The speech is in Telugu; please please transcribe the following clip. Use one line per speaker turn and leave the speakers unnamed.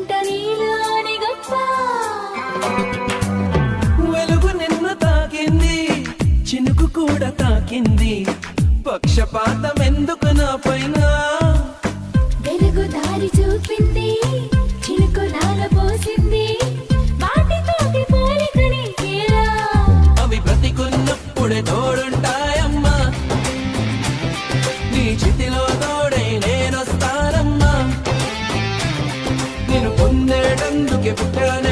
వెంట నీలోని గొప్ప
వెలుగు నిన్ను తాకింది, చినుకు కూడా తాకింది, పక్షపాతం ఎందుకు నా పైన?
వెలుగు దారి చూపింది, చినుకు నాల పోసింది, వాటితోటి పోలిక నీకేలా?
అవి బ్రతికున్నప్పుడే తోడుంటాయమ్మా, నీ చితిలో తోడై నేనొస్తానమ్మా. నేను పొందేటందుకే పుట్టానే